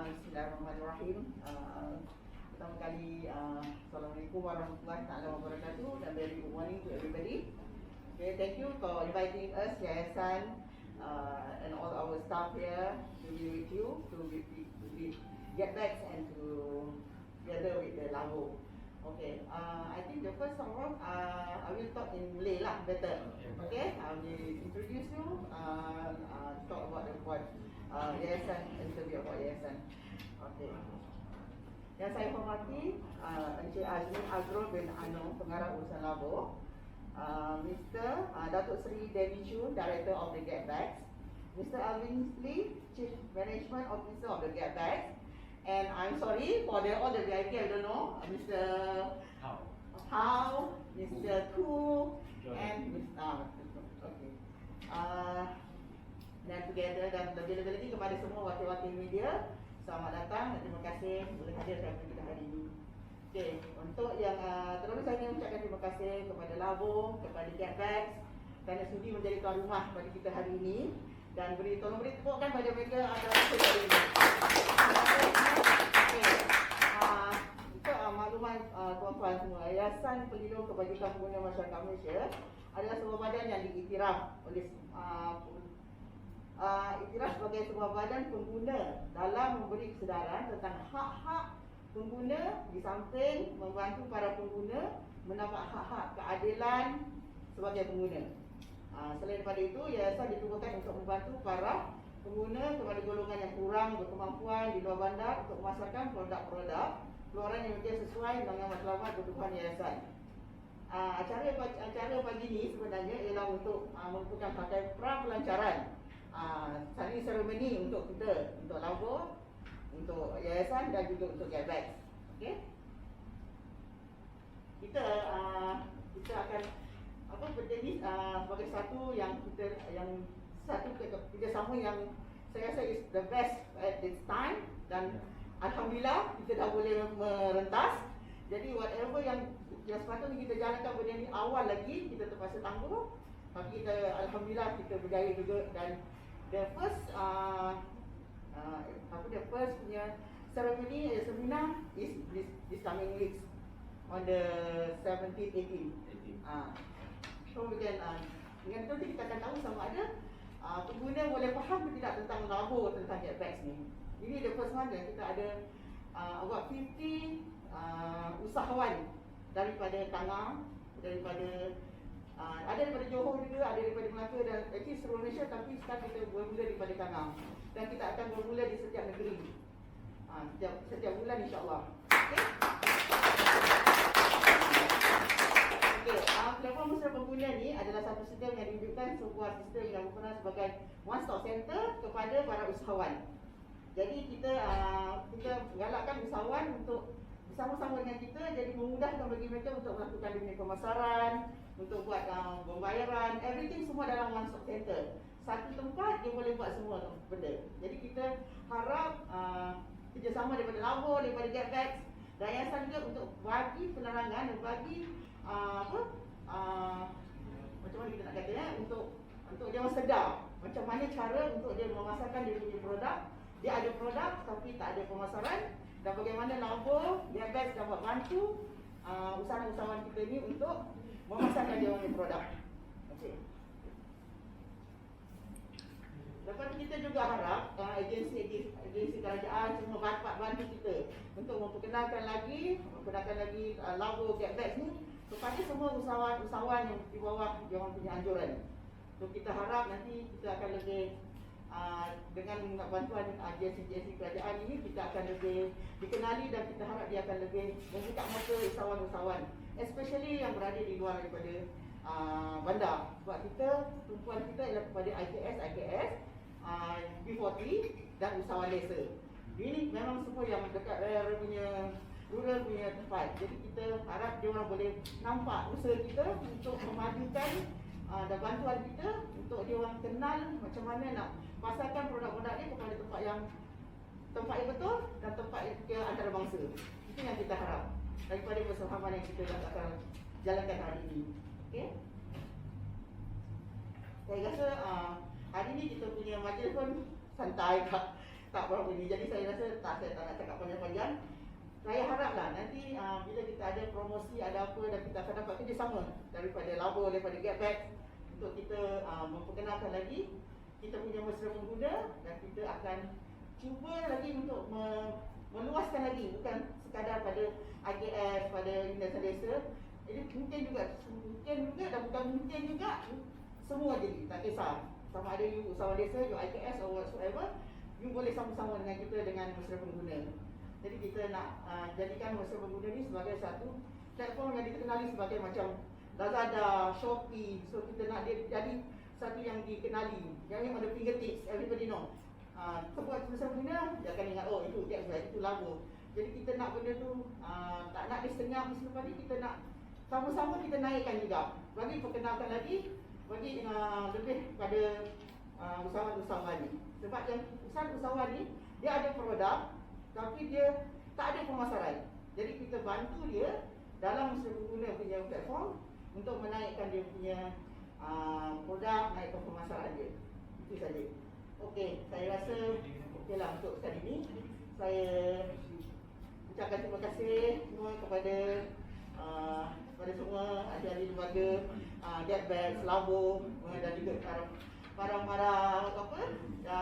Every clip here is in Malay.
Bismillahirrahmanirrahim. Pertama kali, Assalamualaikum warahmatullahi wabarakatuh, dan very good morning to everybody. Okay, thank you for inviting us, Yayasan, and all our staff here to be with you, to get back and to together with the Labo. Okay, I think the first of all, I will talk in Malay lah, better. Okay, I will introduce you, talk about the Yayasan, interview about Yayasan. Okay. Yang saya hormati, Encik Azmi Azrul bin Anung, Pengarah Urusan Labo, Mr. Datuk Seri Devi Choo, Director of the Get Bags, Mr. Alvin Lee, Chief Management Officer of the Get Bags, and I'm sorry for all the VIP, I don't know, Mr. How, Mr. Koo, and Mr. Okay. Dan together, dan lebih-lebih lagi kepada semua wakil-wakil media, selamat datang dan terima kasih boleh hadir dalam kita hari ini. Okey, untuk yang terlebih saya ingin mengucapkan terima kasih kepada Labo, kepada Get Bags kerana sudi menjadi tuan rumah bagi kita hari ini, dan tolong beri tepukkan pada mereka atas hari ini. Okey. Untuk makluman tuan-tuan semua, Yayasan Pelindung Kebajikan Pengguna Masyarakat Malaysia adalah sebuah badan yang diiktiraf oleh iktiraf sebagai sebuah badan pengguna dalam memberi kesedaran tentang hak-hak pengguna, di samping membantu para pengguna mendapat hak-hak keadilan sebagai pengguna. Selain daripada itu, Yayasan ditubuhkan untuk membantu para pengguna kepada golongan yang kurang berkemampuan di luar bandar untuk memasarkan produk-produk keluaran yang sesuai dengan matlamat kebutuhan Yayasan. Acara pagi ini sebenarnya ialah untuk merupakan pakai pra-pelancaran sani seremoni untuk kita, untuk Labo, untuk Yayasan dan juga untuk Get Bags. Okey. Kita akan berjenis sebagai satu kerjasama yang saya rasa is the best at this time, dan alhamdulillah kita dah boleh merentas. Jadi whatever yang sepatutnya kita jalankan benda ni awal lagi, kita terpaksa tangguh. Tapi kita alhamdulillah kita berjaya juga, dan the first punya seminar is this coming weeks on the 17th, 18th. So we can dengan itu kita akan tahu sama ada pengguna boleh faham ke tidak tentang Labo, tentang Get Bags ni. Ini the first one, dan kita ada about 50 usahawan daripada Tangah, ada daripada Johor juga, ada daripada Melaka, dan actually seluruh Malaysia, tapi sekarang kita bermula daripada Tangah, dan kita akan bermula di setiap negeri setiap bulan, insyaAllah. Okey, platform usaha pengguna ni adalah satu sistem yang diwujudkan, sebuah sistem yang berperan sebagai one stop center kepada para usahawan. Jadi kita galakkan usahawan untuk bersama-sama dengan kita, jadi memudahkan bagi mereka untuk melakukan dunia pemasaran, untuk buat pembayaran, everything semua dalam one stop center. Satu tempat dia boleh buat semua benda. Jadi kita harap kerjasama daripada Labo, daripada Get Bags dan Yayasan juga untuk bagi penerangan dan bagi macam mana kita nak kata untuk dia sedar macam mana cara untuk dia memasarkan dia punya produk. Dia ada produk tapi tak ada pemasaran, dan bagaimana Labo, Get Bags dapat bantu usahawan-usahawan kita ni untuk memasarkan dia punya produk. Okey. Lepas tu kita juga harap agensi kerajaan semua bantu kita untuk memperkenalkan lagi Labo, Get Bags ni kepada semua usahawan yang di bawah dia orang punya anjuran. So kita harap nanti kita akan lebih dengan bantuan agensi kerajaan ini, kita akan lebih dikenali, dan kita harap dia akan lebih membuka mata usahawan-usahawan, especially yang berada di luar daripada bandar. Sebab tumpuan kita ialah kepada IKS, B40 dan usahawan desa. Ini memang semua yang dekat rural punya tempat. Jadi kita harap dia orang boleh nampak usaha kita untuk memajukan dan bantuan kita untuk dia orang kenal macam mana nak pasarkan produk-produk ni kepada tempat yang betul dan tempat yang antarabangsa. Itu yang kita harap daripada persahaman yang kita akan jalankan hari ini. Okey. Saya rasa hari ni kita punya majlis pun santai, tak berapa ni. Jadi saya rasa saya tak nak cakap panjang-panjang. Saya haraplah nanti bila kita ada promosi, ada apa, dan kita akan dapat kerjasama daripada Labo, daripada Getback untuk kita memperkenalkan lagi kita punya mesra pengguna, dan kita akan cuba lagi untuk meluaskan lagi, bukan sekadar pada IKS, pada Yayasan Desa. Jadi mungkin juga dan bukan mungkin juga semua jadi, tak kisah. Sama ada you usahawan desa, you IKS or whatsoever, you boleh sama-sama dengan kita dengan mesra pengguna. Jadi kita nak jadikan mesra pengguna ni sebagai satu platform yang dikenali sebagai macam Lazada, Shopee. So kita nak dia jadi satu yang dikenali, yang ada fingertips, everybody know. Sebab mesra pengguna, dia akan ingat, oh itu Getback, itu Labo. Jadi kita nak benda tu tak nak disenyap selepas ni, kita nak sama-sama kita naikkan juga. Bagi perkenalkan lagi, bagi lebih pada usahawan-usahawan ni. Sebab yang usahawan ni, dia ada produk tapi dia tak ada pemasaran. Jadi kita bantu dia dalam mesra pengguna punya platform untuk menaikkan dia punya produk, naikkan pemasaran dia. Itu saja. Okey, saya rasa okeylah untuk sekali ni. Saya ucapkan terima kasih semua kepada semua ahli-ahli lembaga, Getback, Labo, dan juga para apa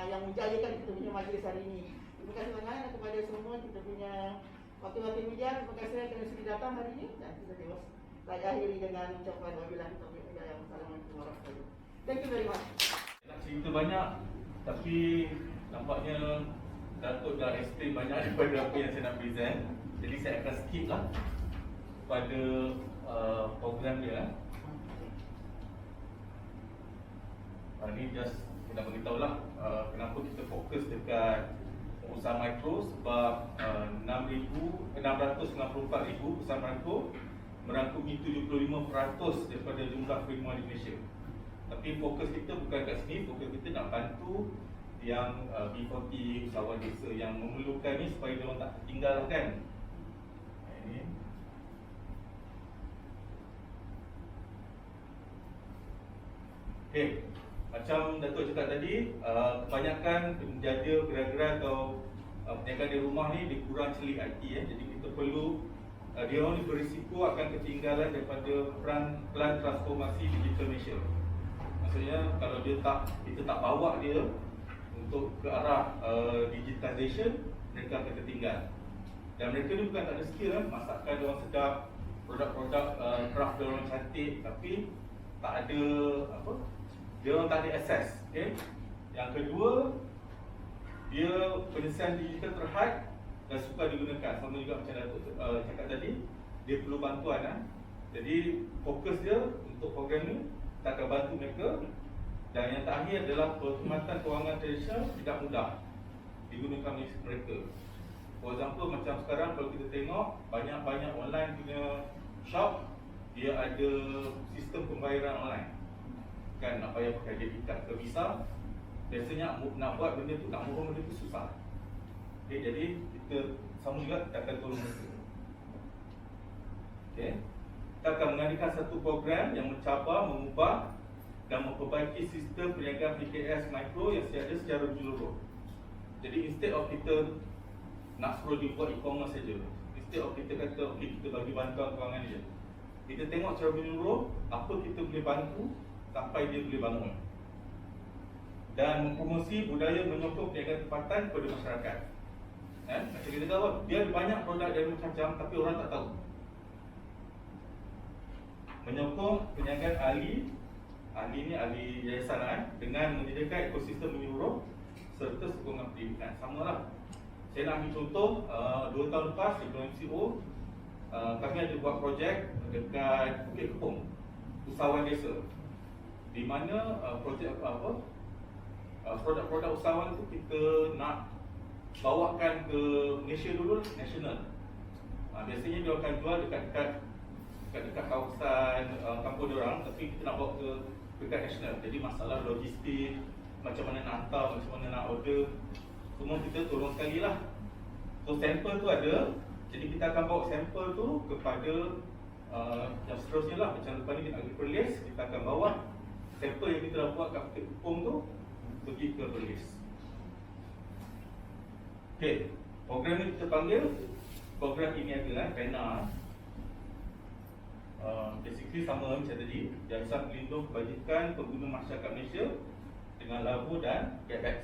yang menjayakan kita punya majlis hari ini. Terima kasih banyak kepada semua kita punya wakil-wakil media. Terima kasih kerana sudi datang hari ini, dan kita terus saya akhiri dengan ucapan wabillahi taufiq wal hidayah. Assalamualaikum warahmatullahi wabarakatuh. Thank you very much. Nak cerita banyak, tapi nampaknya Datuk dah explain banyak daripada apa yang saya nak present. Jadi saya akan skip lah pada program dia. Ini just kita beritahu lah kenapa kita fokus dekat usaha mikro, sebab 694,000 usaha mikro merangkumi 75% daripada jumlah firma di Malaysia. Tapi fokus kita bukan kat sini, fokus kita nak bantu yang B40 usahawan desa yang memerlukan ni supaya dia orang tak tertinggal kan. Ini okey, macam Datuk cakap tadi, kebanyakan penjaja gerai-gerai atau perniagaan di rumah ni dia kurang celik IT jadi kita perlu dia orang ni berisiko akan ketinggalan daripada plan transformasi digital Malaysia. Maksudnya kalau kita tak bawa dia untuk ke arah digitalization, mereka akan tertinggal. Dan mereka ni bukan tak ada skill kan, masakan dia orang sedap, produk-produk craft dia orang cantik, tapi tak ada apa, dia orang tak ada access. Okay? Yang kedua, dia penyelesaian digital terhad dan suka digunakan. Sama juga macam Datuk cakap tadi, dia perlu bantuan. Jadi fokus dia untuk program ni, kita akan bantu mereka. Dan yang terakhir adalah perkhidmatan kewangan tradisional tidak mudah digunakan mereka. For example, macam sekarang kalau kita tengok banyak-banyak online punya shop, dia ada sistem pembayaran online. Kan nak payah pakai debit card ke Visa. Biasanya nak buat benda tu, nak mohon benda tu susah. Okay, jadi kita sama juga kita akan tolong mereka. Okay. Kita akan mengadakan satu program yang mencabar, mengubah dan memperbaiki sistem perniagaan PKS Mikro yang ada secara menyeluruh. Jadi instead of kita nak suruh dia buat e-commerce saja, instead of kita kata okay, kita bagi bantuan kewangan dia, kita tengok secara menyeluruh apa kita boleh bantu sampai dia boleh bangun. Dan mempromosi budaya menyokong perniagaan tempatan kepada masyarakat. Macam kita tahu, dia ada banyak produk dari macam-macam tapi orang tak tahu. Menyokong perniagaan ahli ni ahli yayasan dengan menyediakan ekosistem menyeluruh serta sokongan pendidikan. Samalah. Saya nak ambil contoh 2 tahun lepas sebelum MCO, kami ada buat projek dekat Bukit Kepong, usahawan desa, di mana projek produk-produk usahawan tu kita nak bawakan ke Malaysia dulu, nasional. Biasanya dia akan jual dekat kawasan kampung diorang, tapi kita nak bawa ke dekat nasional. Jadi masalah logistik, macam mana nak hantar, macam mana nak order, semua kita tolong sekali lah. So sampel tu ada, jadi kita akan bawa sampel tu kepada yang seterusnya lah. Macam lepas ni kita pergi Perlis, kita akan bawa sampel yang kita dah buat kat Bukit Kepong tu pergi ke Perlis. Okey, program ni kita panggil program ini adalah PENA. Basically sama macam tadi, Jasa Pelindung Kebajikan Pengguna Masyarakat Malaysia dengan Labo dan GetBack.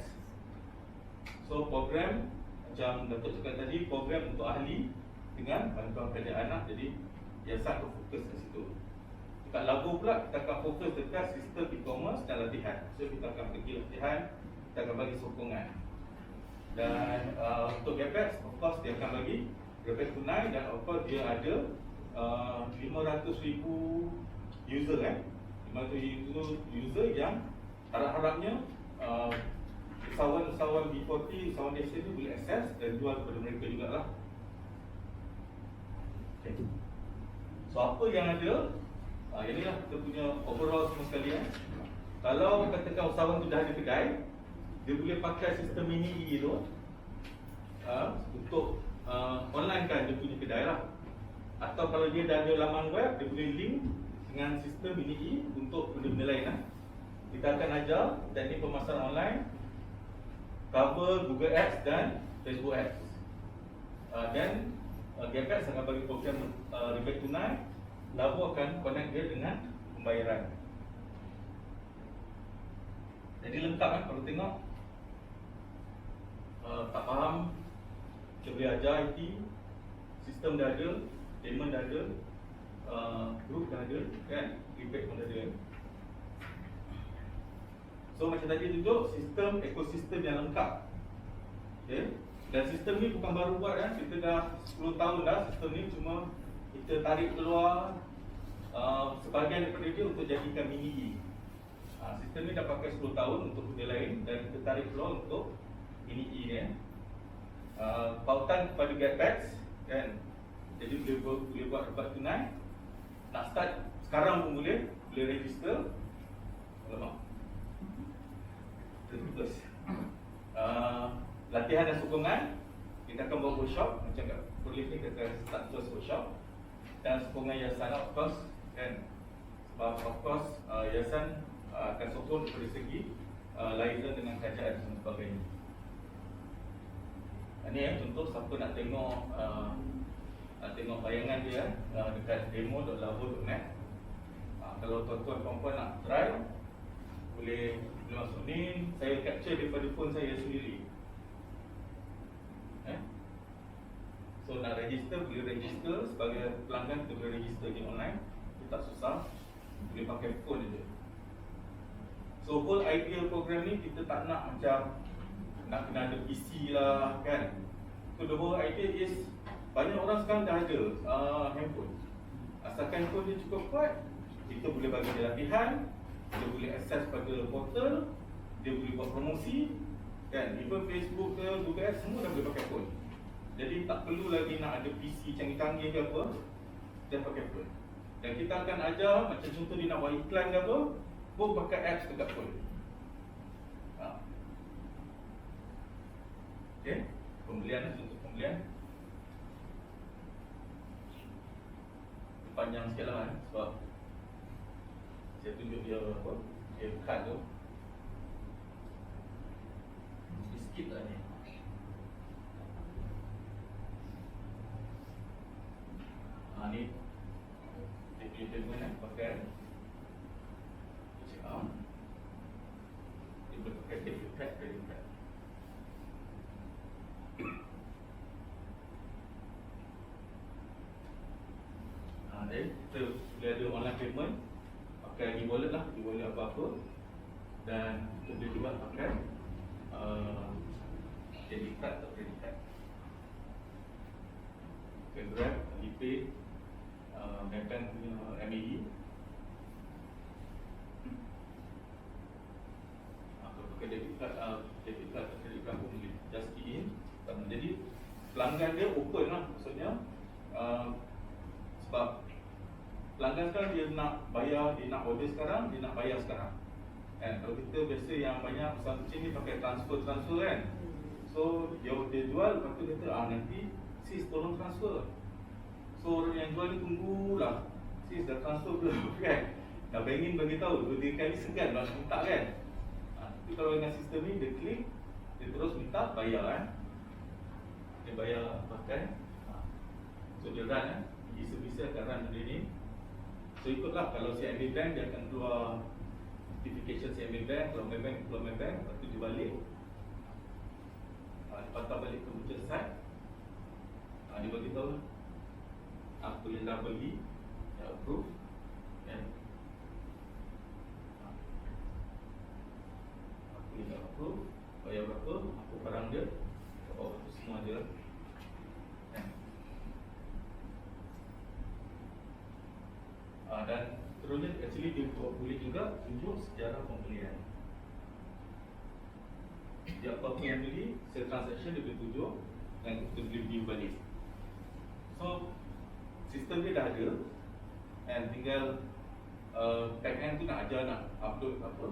So program macam Datuk cakap tadi, program untuk ahli dengan bantuan kerajaan anak, jadi Jasa akan fokus ke situ. Dekat Labo pula kita akan fokus dekat sistem e-commerce dan latihan. So kita akan pergi latihan, kita akan bagi sokongan. Dan untuk GetBack, of course dia akan bagi GetBack tunai, dan of course dia ada 500,000 user 500,000 user yang harap-harapnya usahawan B40, usahawan desa ni boleh akses dan jual kepada mereka jugalah. Okay. So apa yang ada, inilah kita punya overall semua sekalian. Kalau katakan usahawan tu dah ada kedai, dia boleh pakai sistem mini E tu untuk online kan dia punya kedai lah. Atau kalau dia dah ada laman web, dia boleh link dengan sistem mini E untuk benda-benda lain lah. Kita akan ajar teknik pemasaran online, cover Google Ads dan Facebook Ads. Dan GetBack akan bagi program rebate tunai. Labo akan connect dia dengan pembayaran. Jadi lengkap kan kalau tengok. Tak faham, kita boleh ajar IT, sistem dah ada, payment dah ada, group dah ada, kan? Rebate pun dah ada. So macam tadi tunjuk, sistem ekosistem yang lengkap. Okay? Dan sistem ni bukan baru buat kan, kita dah 10 tahun dah sistem ni, cuma kita tarik keluar sebahagian daripada dia untuk jadikan mini E. Sistem ni dah pakai 10 tahun untuk benda lain, dan kita tarik keluar untuk mini E ni. Pautan kepada GetBack kan, jadi boleh buat rebate tunai. Nak start sekarang pun boleh register. Alamak, tertulis. Latihan dan sokongan, kita akan buat workshop. Macam kat Perlis ni kita akan start first workshop. Dan sokongan yayasan of course kan, sebab of course yayasan akan sokong dari segi liaison dengan kerajaan dan sebagainya. Ini contoh siapa nak tengok bayangan dia dekat demo.labo.net. Kalau tuan-tuan puan-puan nak try, boleh masuk ni. Saya capture daripada phone saya sendiri. So nak register, boleh register. Sebagai pelanggan kita boleh register je online. Itu tak susah, boleh pakai phone je. So whole idea program ni kita tak nak macam nak kena ada PC lah kan. So the whole idea is, banyak orang sekarang dah ada handphone. Asalkan handphone dia cukup kuat, kita boleh bagi dia latihan, dia boleh akses pada portal, dia boleh buat promosi kan. Even Facebook ke Google Ads semua dah boleh pakai phone. Jadi tak perlu lagi nak ada PC canggih-canggih ke apa, dia pakai phone. Dan kita akan ajar macam contoh dia nak buat iklan ke apa, pun pakai apps dekat phone. Okay, pembelian lah, contoh pembelian. Panjang sikit lah kan, sebab saya tunjuk dia apa, dia kad tu. Skip lah ni. Ni dia punya telefon kan, pakai check out. Dia boleh pakai debit card, credit card. Then kita boleh ada online payment, pakai e-wallet lah, e-wallet apa-apa. Dan kita boleh juga pakai debit card atau credit card. Okay, Grab, Alipay, Maybank punya MAE. Kalau pakai debit card atau credit card pun boleh just key in. Jadi pelanggan dia open lah, maksudnya sebab pelanggan sekarang dia nak bayar, dia nak order sekarang, dia nak bayar sekarang. Kalau kita biasa yang banyak usaha kecil ni pakai transfer kan. So dia jual, lepas tu dia kata nanti sis tolong transfer. So orang yang jual ni tunggulah, sis dah transfer belum kan. Dah bangin bagi tahu, 2-3 kali segan nak minta kan. Tapi kalau dengan sistem ni dia klik, dia terus minta bayar kan. dia bayar pakai. So dia run bisa akan run benda ni. So ikutlah, kalau CIMB Bank dia akan keluar notification CIMB Bank, kalau My Bank keluar My Bank, lepas tu dia balik, dia patah balik ke mutual site, dia bagi tahu apa yang dah beli, dah approve, kan? Apa yang dah approve, bayar berapa, apa barang dia, semua dia, kan? Dan seterusnya actually dia boleh juga tunjuk sejarah pembelian. Dia apa yang beli, sale transaction dia boleh tunjuk dan kita boleh view balik. So sistem dia dah ada, and tinggal back end tu nak ajar nak upload apa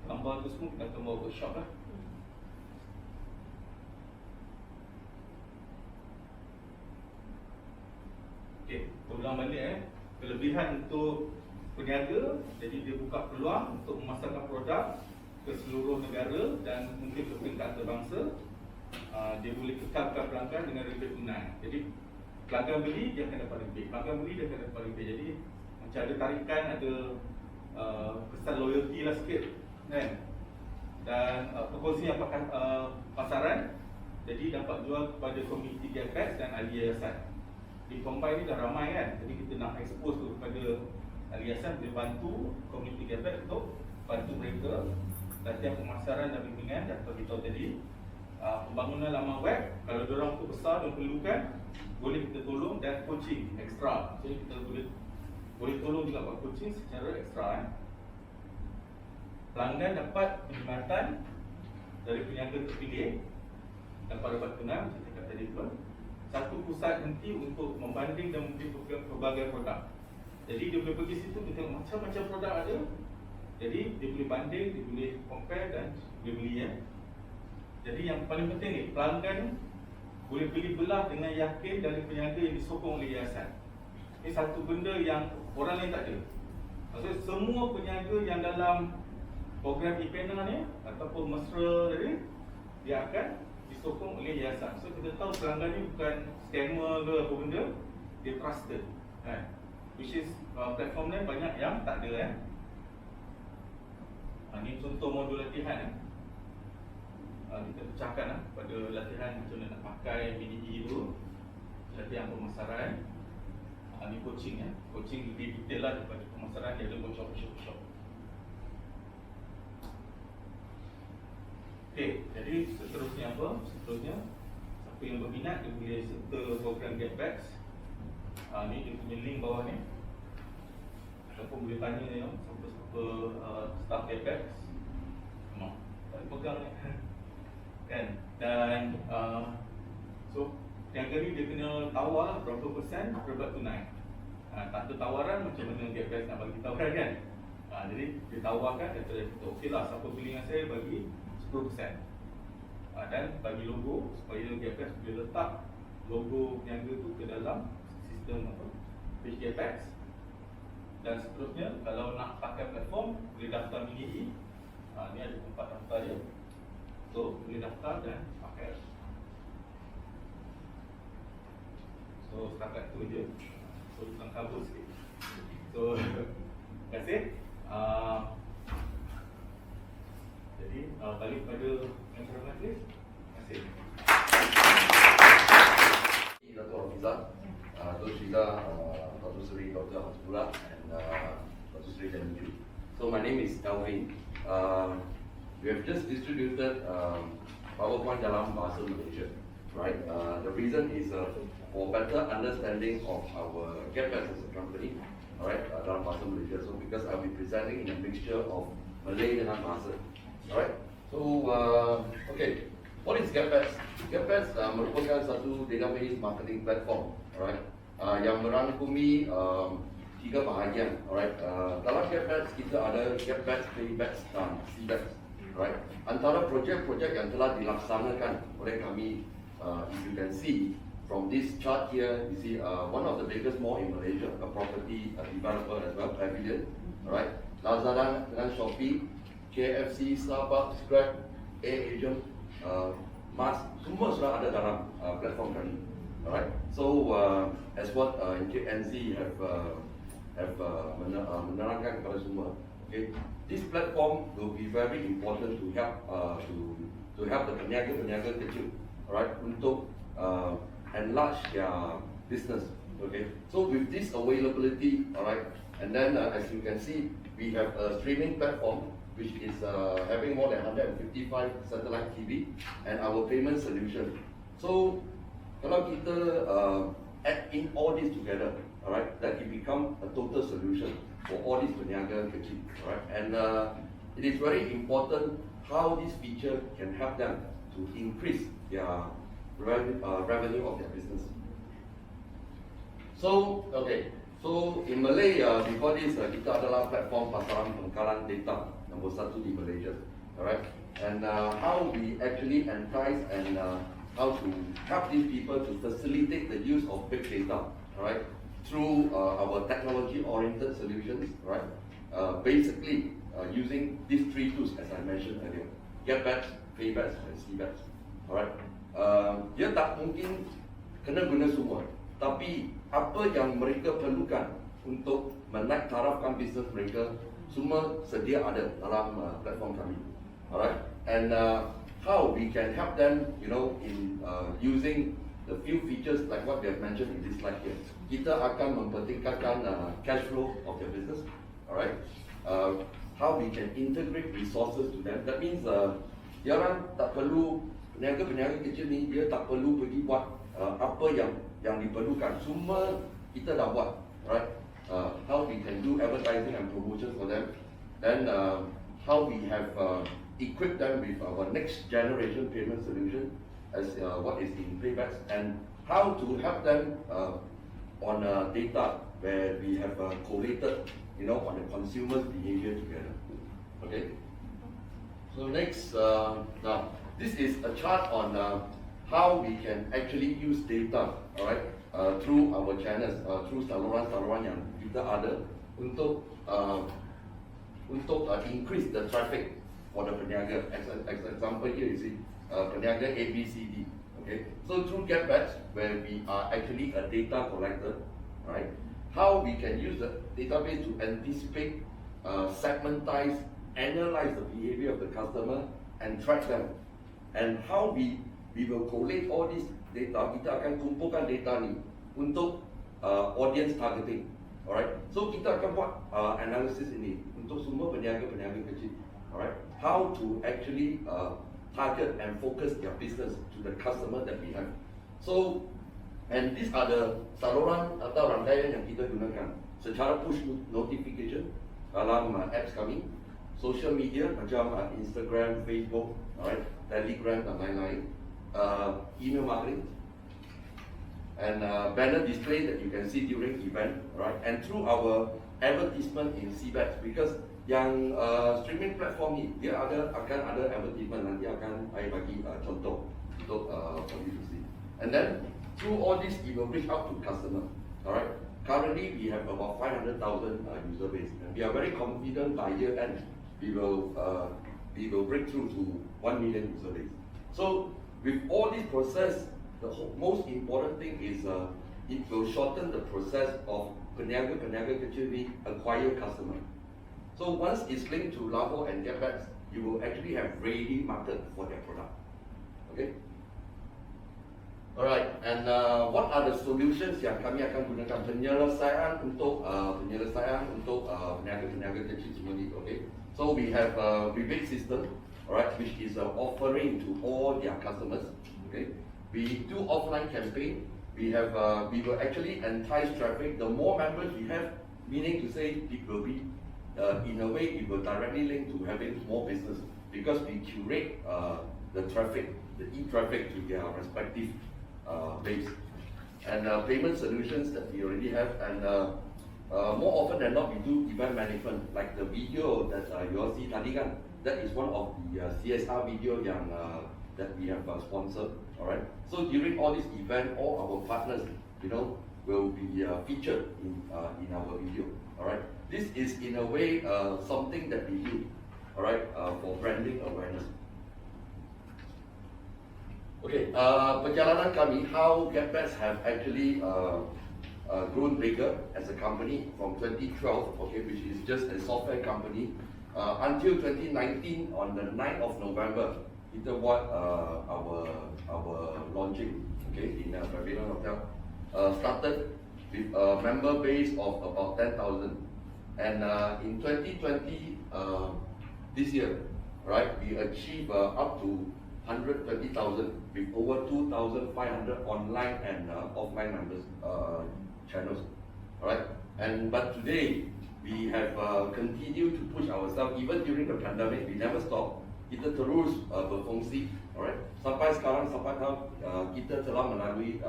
gambar tu semua, kita akan bawa workshop lah. Okay, ulang balik kelebihan untuk peniaga, jadi dia buka peluang untuk memasarkan produk ke seluruh negara dan mungkin ke peringkat antarabangsa. Dia boleh kekalkan pelanggan dengan rebate tunai. Jadi pelanggan beli dia akan dapat rebate, pelanggan beli dia akan dapat rebate. Jadi macam ada tarikan, ada kesan loyalty lah sikit, kan? Dan perkongsian pasaran, jadi dapat jual kepada komuniti GFX dan ahli yayasan. Di combine ni dah ramai kan, jadi kita nak expose tu kepada ahli yayasan, boleh bantu komuniti GFX untuk bantu mereka latihan pemasaran dan bimbingan. Dan kita tahu tadi pembangunan laman web, kalau diorang tu besar dan perlukan, boleh kita tolong, dan coaching ekstra. Jadi kita boleh tolong juga buat coaching secara ekstra. Pelanggan dapat perkhidmatan dari peniaga terpilih, dapat rebate tunai macam cakap tadi tu. Satu pusat henti untuk membanding dan membeli pelbagai produk. Jadi dia boleh pergi situ, dia tengok macam-macam produk ada. Jadi dia boleh banding, dia boleh compare dan boleh beli ya. Jadi yang paling penting ni, pelanggan boleh beli belah dengan yakin dari peniaga yang disokong oleh yayasan. Ini satu benda yang orang lain tak ada. Maksudnya semua peniaga yang dalam program e-panel ni ataupun mesra tadi, dia akan disokong oleh yayasan. So kita tahu pelanggan ni bukan scammer ke apa benda, dia trusted, kan? Which is platform ni banyak yang tak ada. Ini contoh modul latihan. Kita pecahkan pada latihan macam mana nak pakai BDE tu, latihan pemasaran. Ini coaching coaching lebih detail lah daripada pemasaran, dia ada workshop. Okay, jadi seterusnya apa? Seterusnya, siapa yang berminat dia boleh serta program GetBack. Ni dia punya link bawah ni, ataupun boleh tanya siapa-siapa staff GetBack. Tak pegang ni kan. Dan so peniaga ni dia kena tawar berapa persen rebate tunai. Tak ada tawaran macam mana GetBack nak bagi tawaran kan. Jadi dia tawarkan, dia kata okey lah, siapa beli dengan saya bagi 10%. Dan bagi logo supaya GFX boleh letak logo peniaga tu ke dalam sistem page GFX. Dan seterusnya, kalau nak pakai platform, boleh daftar BDE. Ni ada tempat daftar dia. So boleh daftar dan pakai. So setakat tu je. So tukang kabut sikit. So terima kasih. Jadi balik pada Menteri Majlis. Terima kasih. Dato' Hafizah, Dato' Syida, Dato' Seri Dr. Hasbullah, and Dato' Seri Januju. So my name is Elvin. We have just distributed PowerPoint dalam bahasa Malaysia, right? The reason is for better understanding of our GetBack as a company, alright, dalam bahasa Malaysia. So because I'll be presenting in a mixture of Malay dengan bahasa, alright. So okay, what is GetBack? GetBack merupakan satu database marketing platform, alright, yang merangkumi 3 bahagian, alright. Dalam GetBack kita ada GetBack, Payback dan CBack, right? Antara projek-projek yang telah dilaksanakan oleh kami, if you can see from this chart here, you see one of the biggest mall in Malaysia, a property developer as well, Pavilion, alright. Lazada dengan Shopee, KFC, Starbucks, Grab, Air Agent, mask, semua sudah ada dalam platform kami. Alright. So as what Encik NZ have menerangkan kepada semua, okay, this platform will be very important to help to help the peniaga kecil, alright, untuk enlarge their business. Okay. So with this availability, alright, and then as you can see, we have a streaming platform which is having more than 155 satellite TV and our payment solution. So kalau kita add in all this together, alright, that it become a total solution for all these peniaga kecil, alright, and it is very important how this feature can help them to increase their revenue of their business. So, okay, so in Malay, before this, kita adalah platform pasaran pengkalan data number 1 di Malaysia, alright, and how we actually entice and how to help these people to facilitate the use of big data, right? Through our technology-oriented solutions, right? Basically, using these 3 tools as I mentioned earlier, GetBack, PayBack, and CBack, alright? Dia tak mungkin kena guna semua, tapi apa yang mereka perlukan untuk menaik tarafkan bisnes mereka, semua sedia ada dalam platform kami, alright? And how we can help them, you know, in using the few features like what we have mentioned in this slide here. Kita akan mempertingkatkan cash flow of their business, alright. How we can integrate resources to them. That means dia orang tak perlu, peniaga kecil ni dia tak perlu pergi buat apa yang diperlukan. Semua kita dah buat, right? How we can do advertising and promotions for them. Then how we have equip them with our next generation payment solution as what is in PayBack, and how to help them on data where we have collated, you know, on the consumer's behavior together. Okay. So next, now this is a chart on how we can actually use data, alright, through our channels, through saluran yang kita ada untuk increase the traffic for the peniaga. As example here, you see peniaga ABCD. Okay, so through GetBack, where we are actually a data collector, right? How we can use the database to anticipate, segmentize, analyze the behavior of the customer, and track them. And how we will collate all this data. Kita akan kumpulkan data ni untuk audience targeting. Alright, so kita akan buat analysis ini untuk semua peniaga kecil. Alright, how to actually target and focus their business to the customer that we have. So, and these are the saluran atau rangkaian yang kita gunakan secara push notification dalam apps kami, social media macam Instagram, Facebook, alright, Telegram dan lain-lain, email marketing, and banner display that you can see during event, right? And through our advertisement in CBack, because yang streaming platform ni dia akan ada advertisement, nanti akan saya bagi contoh untuk for you to see. And then through all this, it will reach out to customer. Alright. Currently, we have about 500,000 user base, and we are very confident by year end we will break through to 1 million user base. So with all this process, the most important thing is it will shorten the process of peniaga kecil ni acquire customer. So once it's linked to Lavo and GetBack, you will actually have ready market for their product. Okay. Alright, and what are the solutions yang kami akan gunakan penyelesaian untuk peniaga kecil semua ni? Okay. So we have a rebate system, alright, which is offering to all their customers. Okay. We do offline campaign. We will actually entice traffic. The more members we have, meaning to say it will be in a way it will directly link to having more business, because we curate the traffic, the e-traffic to their respective base, and payment solutions that we already have, and more often than not we do event management, like the video that you all see tadi kan, that is one of the CSR video yang that we have sponsored. Alright, so during all this event, all our partners, you know, will be featured in our video. Alright, this is in a way something that we do, alright, for branding awareness. Okay, perjalanan kami, how GetBags have actually grown bigger as a company from 2012, okay, which is just a software company, until 2019 on the 9th of November, kita buat our launching, okay, in Pavilion Hotel. Started with a member base of about 10,000, and in 2020, this year, right, we achieved up to 120,000 with over 2,500 online and offline members channels, alright. But today we have continued to push ourselves even during the pandemic. We never stop. Kita terus berfungsi, alright. Sampai sekarang sampai tahun kita telah melalui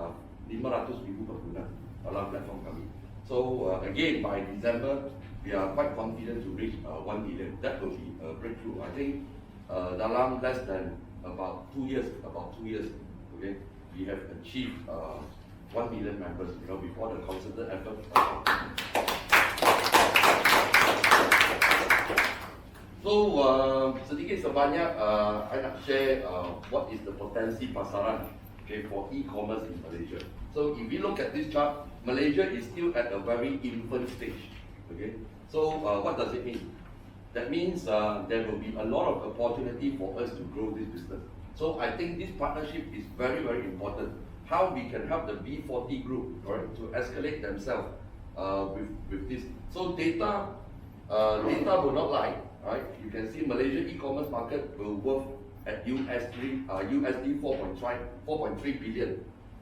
500,000 pengguna dalam platform kami. So again by December we are quite confident to reach 1 million. That will be a breakthrough. I think dalam less than about 2 years, okay, we have achieved 1 million members, you know, before the concerted effort. So sedikit sebanyak, I nak share what is the potensi pasaran, okay, for e-commerce in Malaysia. So if we look at this chart, Malaysia is still at a very infant stage, okay. So what does it mean? That means there will be a lot of opportunity for us to grow this business. So I think this partnership is very, very important. How we can help the B40 group, right, to escalate themselves with this. So data will not lie, right? You can see Malaysia e-commerce market will worth at USD 4.3 billion,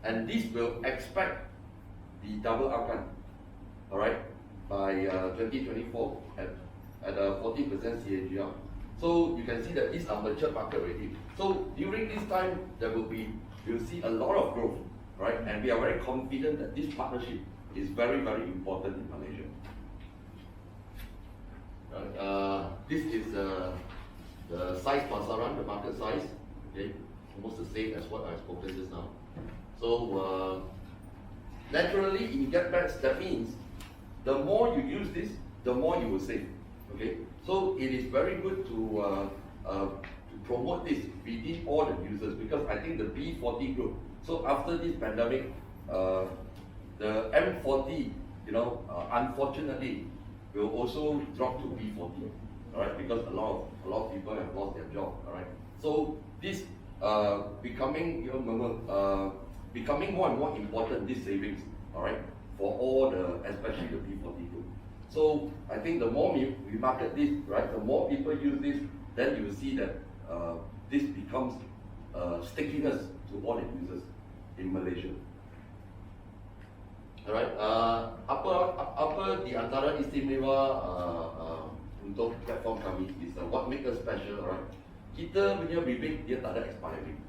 and this will expect the double akan, all right, by 2024 at a 40% CAGR. So you can see that these are mature market already. So during this time, we'll see a lot of growth, right? And we are very confident that this partnership is very, very important in Malaysia. This is the size pasaran, the market size, okay, almost the same as what I've spoken just now. So naturally in GetBags, that means the more you use this, the more you will save. Okay, so it is very good to promote this within all the users, because I think the B40 group. So after this pandemic, the M40, you know, unfortunately, will also drop to B40, all right, because a lot of people have lost their job, all right. So this becoming becoming more and more important, this savings, all right, for all especially the B40 group. So I think the more we market this, right, the more people use this, then you will see that this becomes stickiness to all the users in Malaysia. Alright, apa di antara istimewa untuk platform kami is what make us special, right? Kita punya rebate dia tak ada expiry,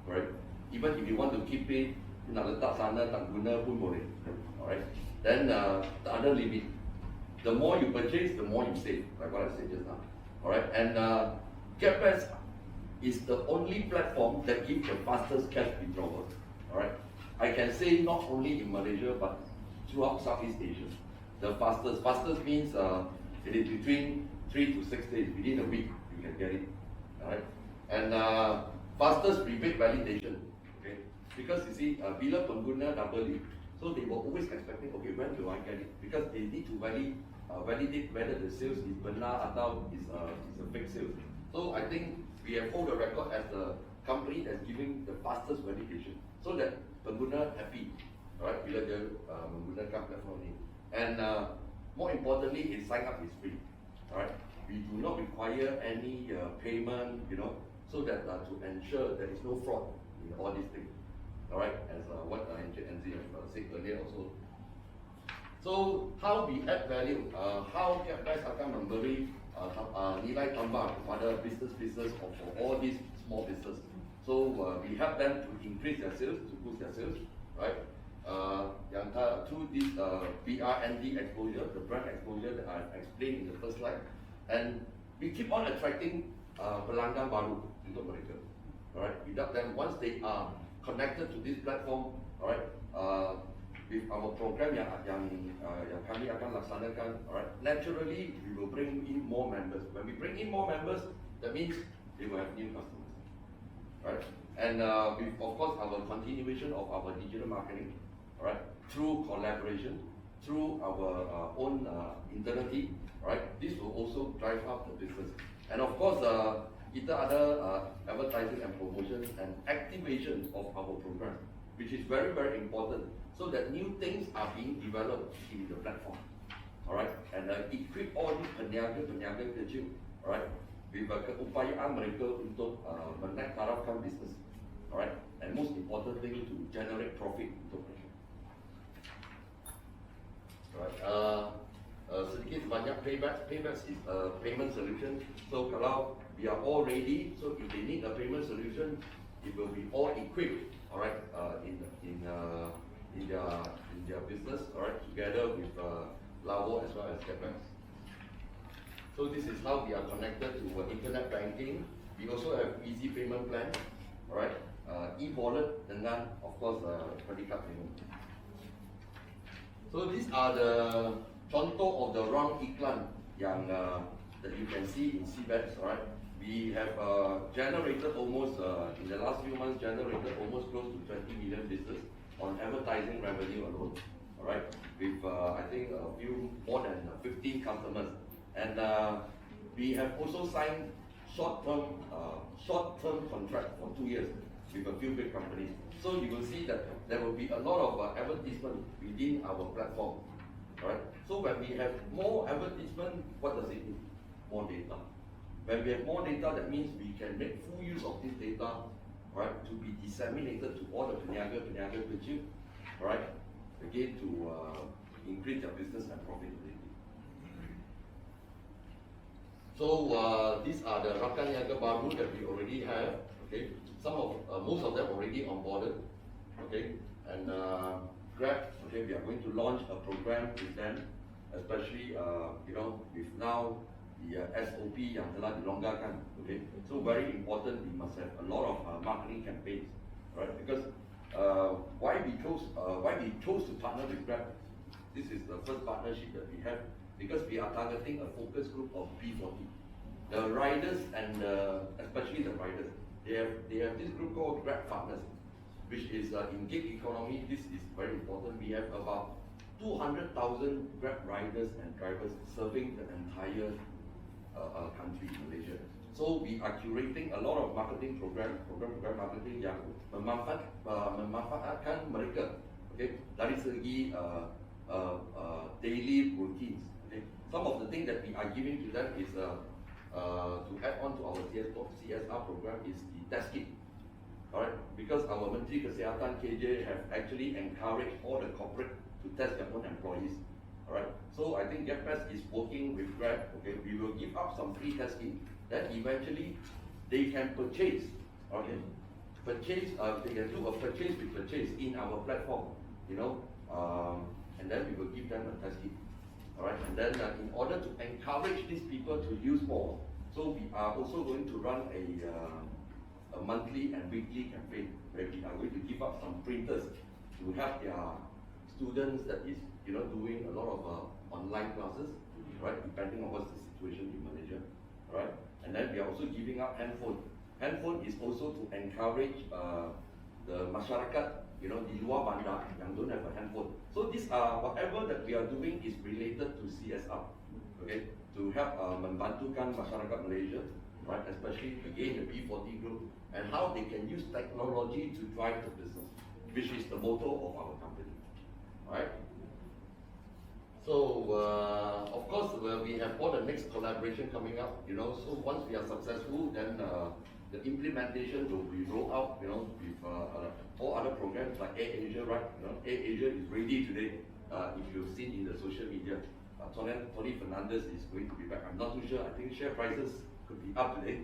right? Even if you want to keep it, nak letak sana tak guna pun boleh, alright? Then tak ada limit. The more you purchase, the more you save, like what I said just now. Alright, and GetBags is the only platform that gives the fastest cash withdrawal. Alright, I can say not only in Malaysia but throughout Southeast Asia. The fastest means it is between 3 to 6 days, within a week you can get it. Alright, and fastest rebate validation. Okay, because you see, bila pengguna dah beli, so they were always expecting, okay, when do I get it? Because they need to validate whether the sales is benar atau is a fake sales. So I think we have hold the record as the company that's giving the fastest validation, so that pengguna happy, right? Bila dia menggunakan platform ini. And more importantly, his sign up is free. Alright, we do not require any payment, you know, so that to ensure there is no fraud in all these things. Alright, as what NZ have said earlier also. So how we add value? How GetBags akan memberi nilai tambah kepada business or for all these small business. So we help them to increase their sales, to boost their sales, right? Through this BRND exposure, the brand exposure that I explained in the first slide, and we keep on attracting pelanggan baru untuk mereka. Alright, without them, once they are connected to this platform, alright, with our program yang kami akan laksanakan, alright, naturally we will bring in more members. When we bring in more members, that means they will have new customers. right? And with, of course, our continuation of our digital marketing, right, through collaboration, through our own internal team, right, this will also drive up the business. And of course, kita ada advertising and promotion and activation of our program, which is very, very important, so that new things are being developed in the platform, all right, and equip all the peniaga kecil, all right, with keupayaan mereka untuk menaik tarafkan business, all right, and most importantly to generate profit untuk mereka. Right. Sedikit banyak paybacks is a payment solution. So kalau we are all ready, so if they need a payment solution, it will be all equipped, all right, in their business, all right, together with Lavo as well as Capex. So this is how we are connected to internet banking. We also have easy payment plan, all right, e-wallet dengan of course credit card payment. So these are the contour of the round iklan yang that you can see in CBEX, alright. We have generated almost in the last few months generated almost close to 20 million business on advertising revenue alone, alright. With I think a few more than 15 customers, and we have also signed short-term contract for 2 years with a few big companies. So you will see that there will be a lot of advertisement within our platform, right? So when we have more advertisement, what does it mean? More data. When we have more data, that means we can make full use of this data, right, to be disseminated to all the peniaga kecil, right, again to increase their business and profitability. So these are the Rakan Niaga Baru that we already have. Okay, most of them already onboarded. Okay, and Grab. Okay, we are going to launch a program with them, especially with now the SOP yang telah dilonggarkan. Okay, so very important. We must have a lot of marketing campaigns, right? Because why we chose to partner with Grab. This is the first partnership that we have because we are targeting a focus group of B40, the riders and especially the riders. They have this group called Grab Partners, which is in gig economy. This is very important. We have about 200,000 Grab riders and drivers serving the entire country, Malaysia. So we are curating a lot of marketing program marketing yang memanfaatkan mereka. Okay, dari segi daily routines. Okay, some of the things that we are giving to them is to add on to our CSR program is the test kit. Alright, because our Menteri Kesihatan KJ have actually encouraged all the corporate to test their own employees. Alright, so I think GapPass is working with Grab. Okay, we will give up some free test kit that eventually they can purchase. Okay, they can do a purchase with purchase in our platform. And then we will give them a test kit. Alright, and then in order to encourage these people to use more, so we are also going to run a monthly and weekly campaign where we are going to give up some printers to help their students that is doing a lot of online classes, right? Depending on what's the situation in Malaysia, right? And then we are also giving up handphone. Handphone is also to encourage the masyarakat di luar bandar yang don't have a handphone. So these are whatever that we are doing is related to CSR, okay, to help membantukan masyarakat Malaysia, right, especially again the B40 group, and how they can use technology to drive the business, which is the motto of our company, right? So of course we have all the next collaboration coming up, so once we are successful, then the implementation will be rolled out, with all other programs like AirAsia, right? AirAsia is ready today. If you've seen in the social media, Tony Fernandez is going to be back. I'm not too sure. I think share prices could be up today,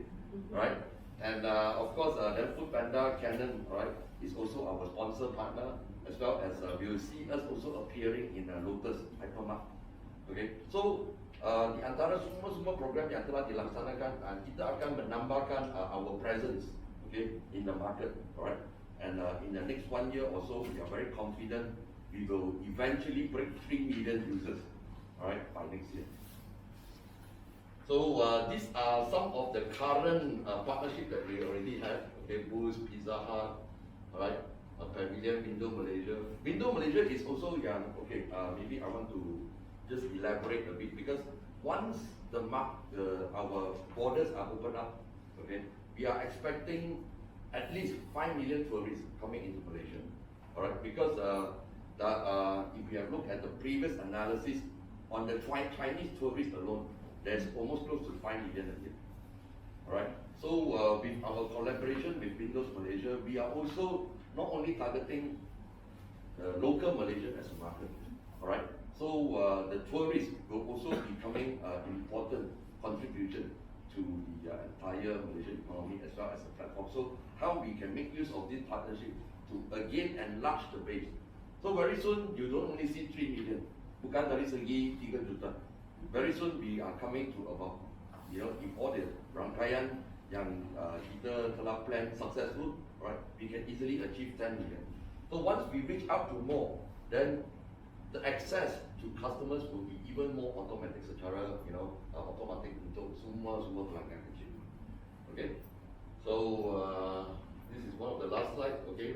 right? And of course, then Foodpanda, Canon, right, is also our sponsor partner, as well as we will see us also appearing in Lotus Hypermart. Okay, so di antara semua program yang telah dilaksanakan, kita akan menambahkan our presence, okay, in the market, alright. And in the next 1 year or so, we are very confident we will eventually break 3 million users, alright, by next year. So these are some of the current partnership that we already have. Okay, Boost, Pizza Hut, alright, Pavilion, Window Malaysia. Window Malaysia is also young. Okay, maybe I want to just elaborate a bit because once our borders are opened up, okay, we are expecting at least 5 million tourists coming into Malaysia. Alright, because if you have looked at the previous analysis on the Chinese tourists alone, there's almost close to 5 million a year. Alright, so with our collaboration with Windows Malaysia, we are also not only targeting the local Malaysian as a market. Alright, so the tourists will also be becoming an important contribution to the entire Malaysian economy as well as the platform. So how we can make use of this partnership to again enlarge the base. So very soon you don't only see 3 million, bukan dari segi 3 juta. Very soon we are coming to about, if all the rangkaian yang kita telah plan successful, right, we can easily achieve 10 million. So once we reach out to more, then the access to customers will be even more automatic secara, automatic untuk semua pelanggan kecil. Okay, so this is one of the last slide. Okay,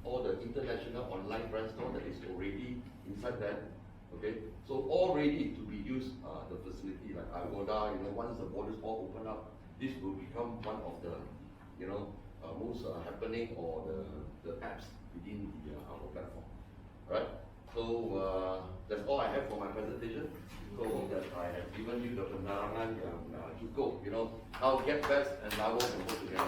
all the international online brand store that is already inside that. Okay, so all ready to be used, the facility like Agoda, once the borders all open up, this will become one of the, most happening or the apps within our platform. Right? So that's all I have for my presentation. So hope that I have given you the penerangan yang cukup, how GetBags and Labo can work together.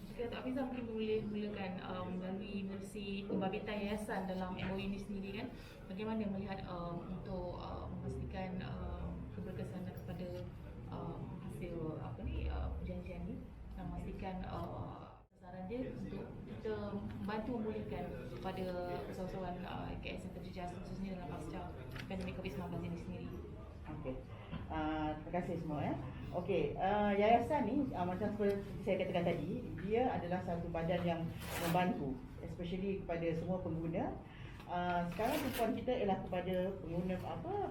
Jika Tok Hafizah mungkin boleh mulakan melalui menerusi pembabitan yayasan dalam MOU ini sendiri kan, bagaimana melihat untuk memastikan keberkesanan kepada hasil perjanjian ini dan memastikan sasaran dia untuk kita membantu memulihkan kepada usahawan KS yang terjejas khususnya dalam pasca pandemik COVID-19 ini sendiri. Okey. Terima kasih semua ya. Okey, yayasan ni macam seperti saya katakan tadi, dia adalah satu badan yang membantu especially kepada semua pengguna. Sekarang tumpuan kita ialah kepada pengguna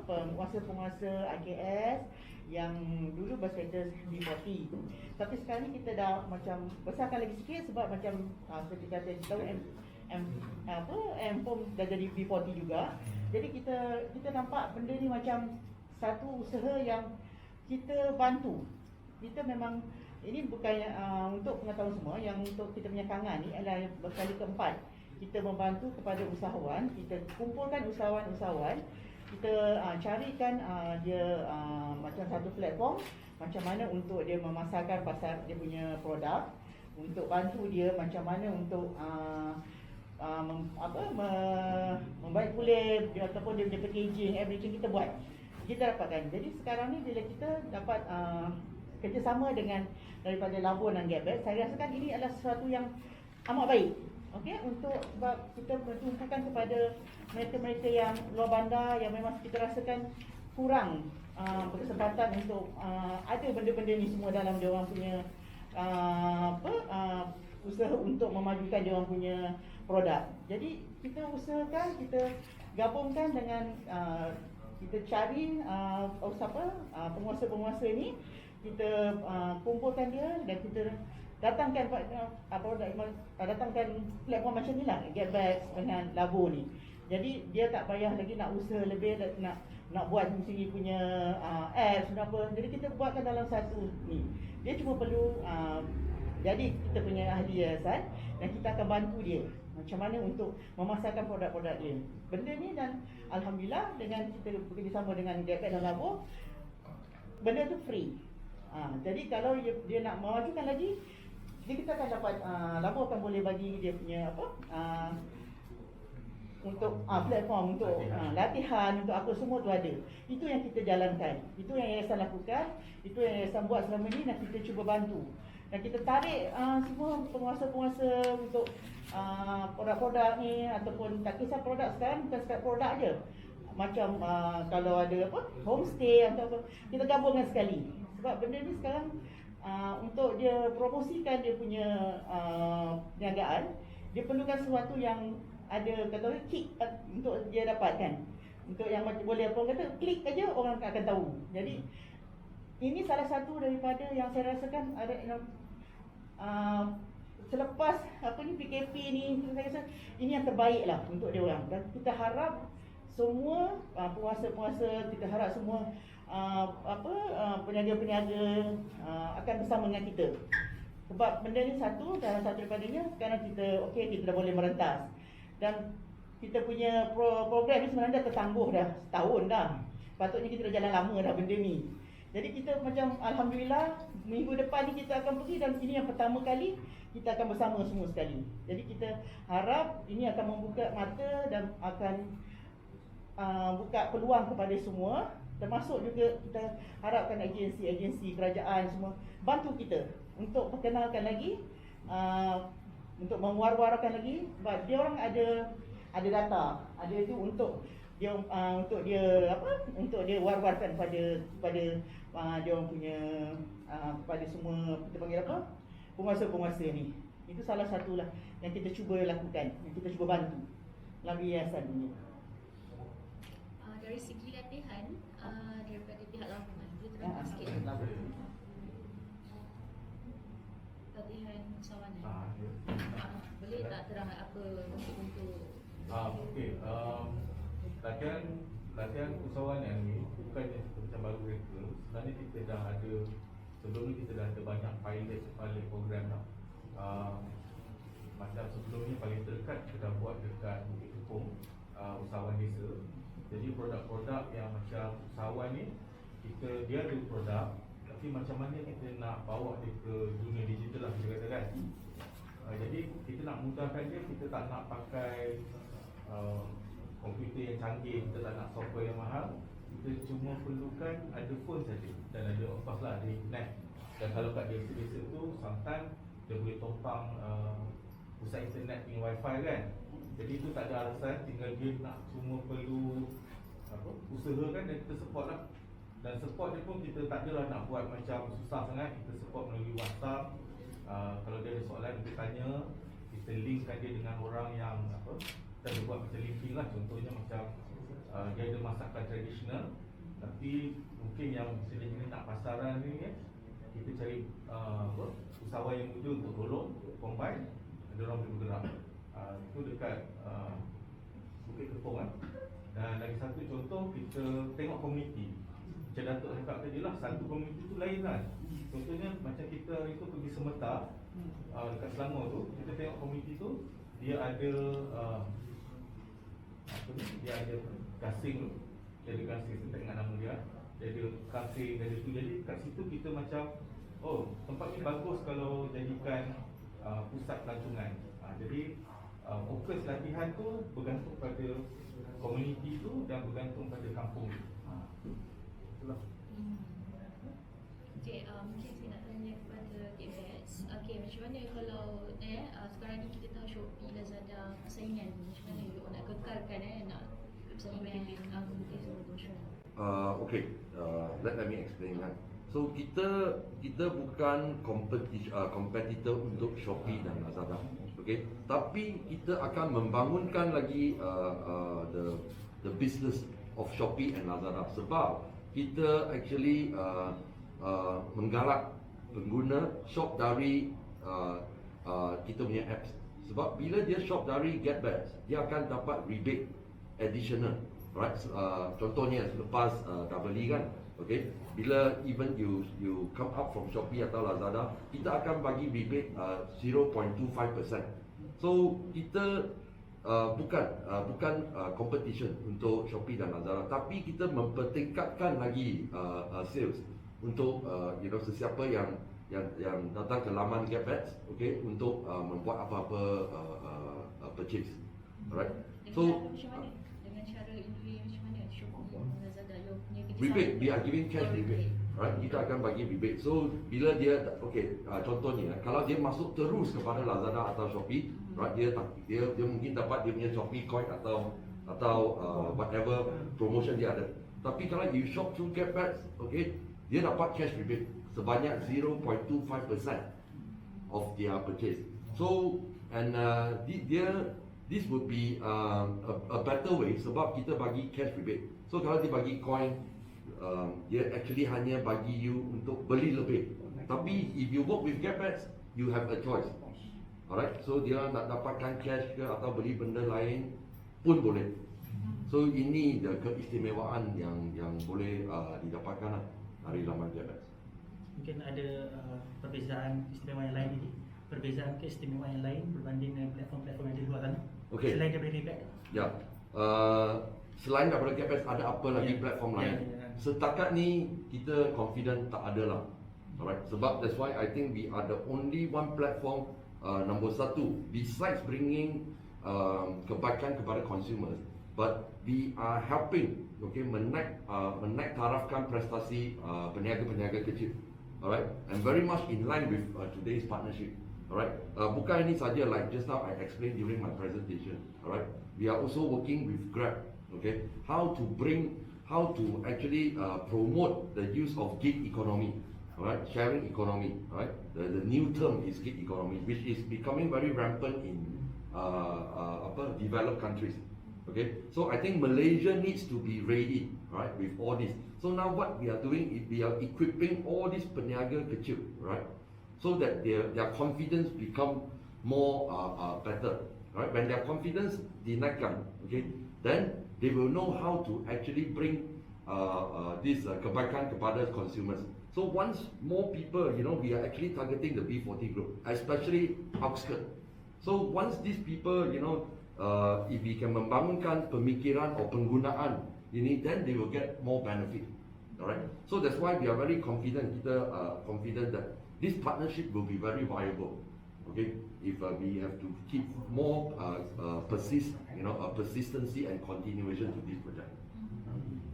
penguasa-penguasa IKS yang dulu berstatus B40. Tapi sekarang ni kita dah macam besarkan lagi sikit sebab macam seperti kata kita tahu M-Form dah jadi B40 juga. Jadi kita nampak benda ni macam satu usaha yang kita bantu. Kita memang ini bukan untuk pengetahuan semua, yang untuk kita punya kangan ni adalah berkali keempat kita membantu kepada usahawan. Kita kumpulkan usahawan-usahawan, kita carikan dia macam satu platform macam mana untuk dia memasarkan pasar dia punya produk, untuk bantu dia macam mana untuk membaik pulih dia, ataupun dia punya packaging, everything kita buat, kita dapatkan. Jadi sekarang ni bila kita dapat kerjasama dengan daripada Labo dan GetBags, saya rasakan ini adalah sesuatu yang amat baik. Okey, untuk sebab kita bertumpukan kepada mereka-mereka yang luar bandar yang memang kita rasakan kurang berkesempatan untuk ada benda-benda ni semua dalam dia orang punya usaha untuk memajukan dia orang punya produk. Jadi kita usahakan, kita gabungkan dengan kita cari penguasa-penguasa ni, kita kumpulkan dia dan kita datangkan datangkan platform macam ni lah, GetBags dengan Labo ni. Jadi dia tak payah lagi nak usaha lebih, nak buat sendiri punya apps dan apa. Jadi kita buatkan dalam satu ni. Dia cuma perlu jadi kita punya ahli yayasan dan kita akan bantu dia macam mana untuk memasarkan produk-produk dia. Benda ni, dan alhamdulillah dengan kita bekerjasama dengan GetBags dan Labo, benda tu free. Jadi kalau dia nak memajukan lagi, kita akan dapat Labo akan boleh bagi dia punya untuk platform untuk latihan, untuk apa semua tu ada. Itu yang kita jalankan, itu yang yayasan lakukan, itu yang yayasan buat selama ni, dan kita cuba bantu. Dan kita tarik semua penguasa-penguasa untuk produk-produk ni, ataupun tak kisah produk sekarang, bukan sekadar produk je. macam kalau ada apa homestay atau apa, kita gabungkan sekali. Sebab benda ni sekarang untuk dia promosikan dia punya perniagaan, dia perlukan sesuatu yang ada kata orang kick untuk dia dapatkan. Untuk yang macam boleh apa orang kata klik aja orang akan tahu. Jadi ini salah satu daripada yang saya rasakan ada yang selepas apa ni PKP ni, saya rasa ini yang terbaik lah untuk dia orang. Dan kita harap semua penguasa-penguasa, kita harap semua peniaga-peniaga akan bersama dengan kita. Sebab benda ni satu, dalam satu daripadanya sekarang kita kita dah boleh merentas. Dan kita punya program ni sebenarnya dah tertangguh dah setahun dah. Patutnya kita dah jalan lama dah benda ni. Jadi kita macam alhamdulillah minggu depan ni kita akan pergi dan ini yang pertama kali kita akan bersama semua sekali. Jadi kita harap ini akan membuka mata dan akan buka peluang kepada semua, termasuk juga kita harapkan agensi-agensi kerajaan semua bantu kita untuk perkenalkan lagi, untuk mewar-warkan lagi. Sebab dia orang ada data, ada itu untuk dia untuk dia war-warkan pada dia orang punya kepada semua kita panggil apa, penguasa-penguasa ni. Itu salah satulah yang kita cuba lakukan, yang kita cuba bantu melalui yayasan ini. Dari segi latihan daripada pihak lapangan, boleh terangkan sikit latihan usahawan? Boleh tak terang apa untuk Okey, latihan usahawan ni bukannya macam baru mereka. Sebenarnya kita dah ada, sebelum ni kita dah ada banyak pilot program dah. Macam sebelum ni paling terdekat kita dah buat dekat Bukit Kepong, usahawan desa. Jadi produk-produk yang macam usahawan ni, dia ada produk, tapi macam mana kita nak bawa dia ke dunia digital lah kita kata kan. Jadi kita nak mudahkan dia, kita tak nak pakai komputer yang canggih, kita tak nak software yang mahal. Kita cuma perlukan ada phone saja dan ada of course lah ada internet. Dan kalau kat desa-desa tu sometimes dia boleh topang pusat internet punya wifi kan. Jadi itu tak ada alasan, tinggal dia nak cuma perlu usahakan dan kita support lah. Dan support dia pun kita tak adalah nak buat macam susah sangat. Kita support melalui WhatsApp. Kalau dia ada soalan kita tanya, kita linkkan dia dengan orang yang kita buat macam linking lah. Contohnya macam dia ada masakan tradisional, tapi mungkin yang jenis-jenis nak pasaran ni kita cari usahawan yang muda untuk tolong combine, ada orang boleh bergerak. Itu dekat Bukit Kepong kan. Dan lagi satu contoh, kita tengok komuniti. Macam Datuk cakap tadi lah, satu komuniti tu lain kan. Contohnya macam kita hari tu pergi Semetar, dekat Selangor tu, kita tengok komuniti tu, dia ada dia ada gasing tu. Dia ada gasing, saya tak ingat nama dia. Dia ada kafe, dia ada tu. Jadi kat situ kita macam, oh tempat ni bagus kalau jadikan pusat pelancongan. Jadi fokus latihan tu bergantung pada komuniti tu dan bergantung pada kampung tu. Itulah. Okey, mungkin saya nak tanya kepada Cik Bets. Okey, macam mana kalau sekarang ni kita tahu Shopee, Lazada persaingan ni, macam mana you nak kekalkan nak persaingan competition? Okay, let me explain kan. So kita bukan kompetitor untuk Shopee dan Lazada, okay? Tapi kita akan membangunkan lagi the business of Shopee and Lazada sebab kita actually menggalak pengguna shop dari kita punya apps. Sebab bila dia shop dari GetBags, dia akan dapat rebate additional, right? Contohnya selepas double kan. Okay, bila even you come up from Shopee atau Lazada, kita akan bagi rebate 0.25%. So kita bukan competition untuk Shopee dan Lazada, tapi kita mempertingkatkan lagi sales untuk sesiapa yang datang ke laman GetBags, okay, untuk membuat apa-apa purchase, alright. So dengan cara industri macam mana Shopee, Lazada you punya kerjasama? rebate, we are giving cash rebate, right? Kita akan bagi rebate. So bila dia, contohnya kalau dia masuk terus kepada Lazada atau Shopee, right? Dia mungkin dapat dia punya Shopee coin atau atau whatever promotion dia ada. Tapi kalau you shop through GetBack, okay, dia dapat cash rebate sebanyak 0.25% of their purchase. So and this would be a better way sebab kita bagi cash rebate. So kalau dia bagi coin, dia actually hanya bagi you untuk beli lebih. Tapi if you work with GetBack, you have a choice. Alright, so dia nak dapatkan cash ke atau beli benda lain pun boleh. So ini keistimewaan yang boleh didapatkan dari laman GetBack. Mungkin ada perbezaan istimewa yang lain ini. Perbezaan keistimewaan yang lain berbanding dengan platform-platform yang di luar sana. Okay. Selain daripada GetBack. Ya, selain daripada GetBack ada apa lagi Ya. platform lain? Ya. Setakat ni kita confident tak ada lah. Alright, sebab that's why I think we are the only one platform nombor satu besides bringing kebaikan kepada consumers, but we are helping, okay, menaik tarafkan prestasi peniaga-peniaga kecil. Alright, and very much in line with today's partnership. Alright, bukan ini saja, like just now I explained during my presentation. Alright, we are also working with Grab. Okay, how to actually promote the use of gig economy. Alright, sharing economy. Alright, the new term is gig economy, which is becoming very rampant in developed countries. Okay, so I think Malaysia needs to be ready, right, with all this. So now what we are doing is we are equipping all these peniaga kecil, right, so that their confidence become more better, right. When their confidence dinaikkan, okay, then they will know how to actually bring this kebaikan kepada consumers. So once more people, we are actually targeting the B40 group, especially outskirts. So once these people, if we can membangunkan pemikiran atau penggunaan ini, then they will get more benefit. Alright. So that's why we are very confident. Kita confident that this partnership will be very viable. Okay. If we have to keep more persistency and continuation to this project.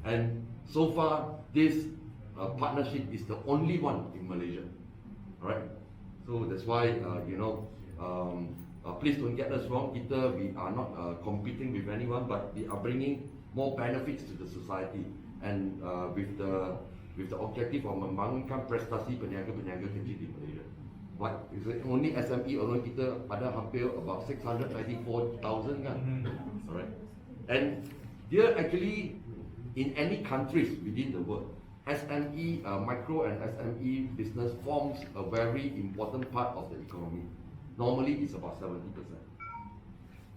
And so far, this partnership is the only one in Malaysia. Alright. So that's why please don't get us wrong. We are not competing with anyone, but we are bringing more benefits to the society, and with the objective of membangunkan prestasi peniaga-peniaga kecil di Malaysia. What is it? Only SME alone kita ada hampir about 694,000 kan. Alright. And here actually in any countries within the world, SME, micro and SME business forms a very important part of the economy. Normally it's about 70%.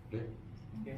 Okay? Okay.